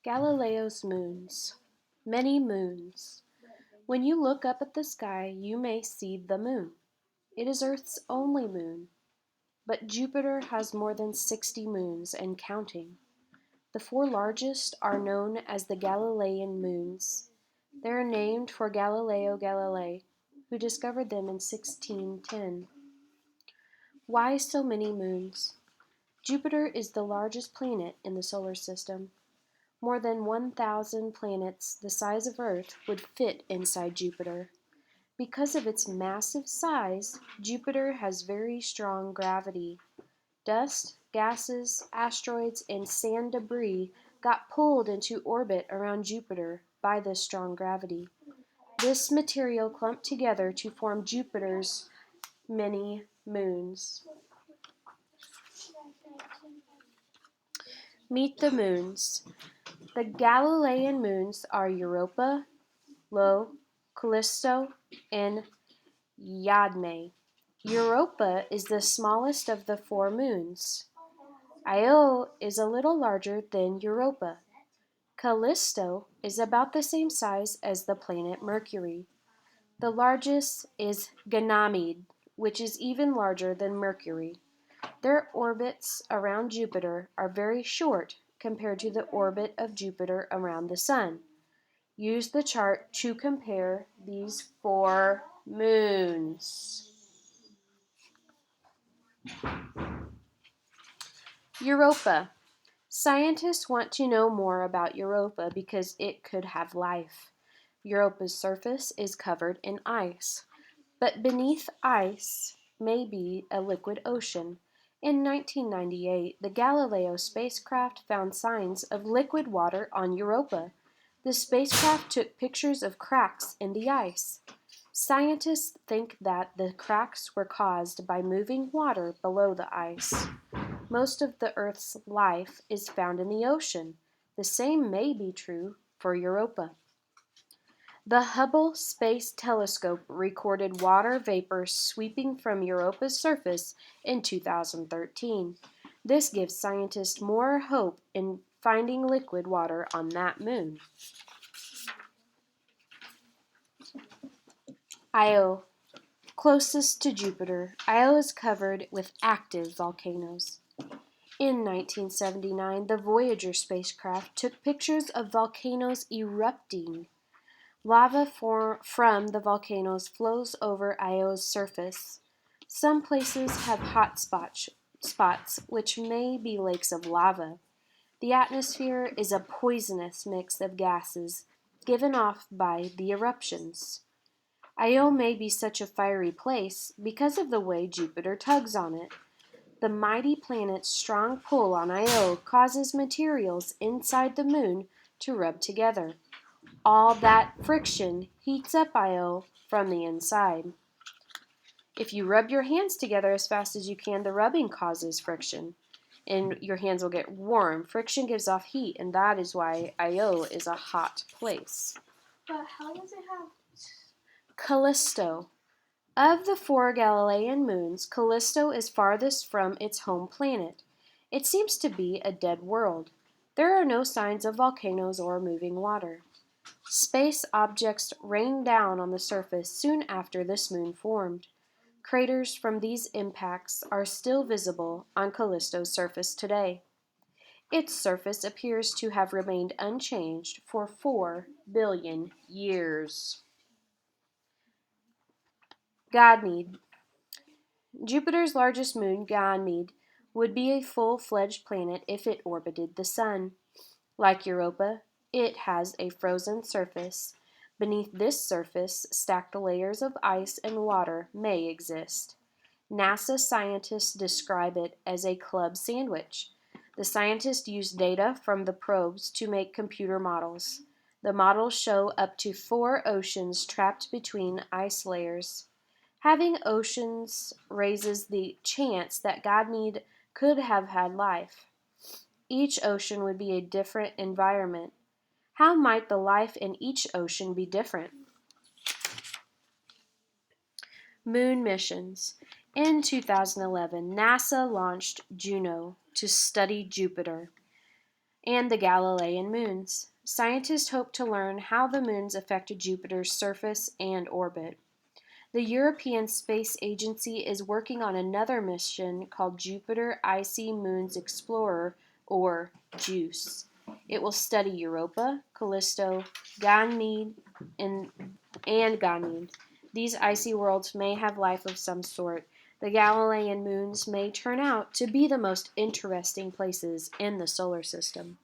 Galileo's moons. Many moons. When you look up at the sky, you may see the moon. It is Earth's only moon, but Jupiter has more than 60 moons and counting. The four largest are known as the Galilean moons. They are named for Galileo Galilei, who discovered them in 1610. Why so many moons? Jupiter is the largest planet in the solar system. More than 1,000 planets the size of Earth would fit inside Jupiter. Because of its massive size, Jupiter has very strong gravity. Dust, gases, asteroids, and sand debris got pulled into orbit around Jupiter by this strong gravity. This material clumped together to form Jupiter's many moons. Meet the moons. The Galilean moons are Europa, Io, Callisto, and Iadne. Europa is the smallest of the four moons. Io is a little larger than Europa. Callisto is about the same size as the planet Mercury. The largest is Ganymede, which is even larger than Mercury. Their orbits around Jupiter are very short compared to the orbit of Jupiter around the Sun. Use the chart to compare these four moons. Europa. Scientists want to know more about Europa because it could have life. Europa's surface is covered in ice, but beneath ice may be a liquid ocean. In 1998, the Galileo spacecraft found signs of liquid water on Europa. The spacecraft took pictures of cracks in the ice. Scientists think that the cracks were caused by moving water below the ice. Most of the Earth's life is found in the ocean. The same may be true for Europa. The Hubble Space Telescope recorded water vapor sweeping from Europa's surface in 2013. This gives scientists more hope in finding liquid water on that moon. Io. Closest to Jupiter, Io is covered with active volcanoes. In 1979, the Voyager spacecraft took pictures of volcanoes erupting. Lava from the volcanoes flows over Io's surface. Some places have hot spots, which may be lakes of lava. The atmosphere is a poisonous mix of gases given off by the eruptions. Io may be such a fiery place because of the way Jupiter tugs on it. The mighty planet's strong pull on Io causes materials inside the moon to rub together. All that friction heats up Io from the inside. If you rub your hands together as fast as you can, the rubbing causes friction, and your hands will get warm. Friction gives off heat, and that is why Io is a hot place. But how does it have... Callisto. Of the four Galilean moons, Callisto is farthest from its home planet. It seems to be a dead world. There are no signs of volcanoes or moving water. Space objects rained down on the surface soon after this moon formed. Craters from these impacts are still visible on Callisto's surface today. Its surface appears to have remained unchanged for 4 billion years. Ganymede. Jupiter's largest moon, Ganymede, would be a full-fledged planet if it orbited the Sun. Like Europa, it has a frozen surface. Beneath this surface, stacked layers of ice and water may exist. NASA scientists describe it as a club sandwich. The scientists use data from the probes to make computer models. The models show up to 4 oceans trapped between ice layers. Having oceans raises the chance that Ganymede could have had life. Each ocean would be a different environment. How might the life in each ocean be different? Moon missions. In 2011, NASA launched Juno to study Jupiter. and the Galilean moons. Scientists hope to learn how the moons affected Jupiter's surface and orbit. The European Space Agency is working on another mission called Jupiter Icy Moons Explorer, or JUICE. It will study Europa, Callisto, Ganymede, and, and Ganymede. These icy worlds may have life of some sort. The Galilean moons may turn out to be the most interesting places in the solar system.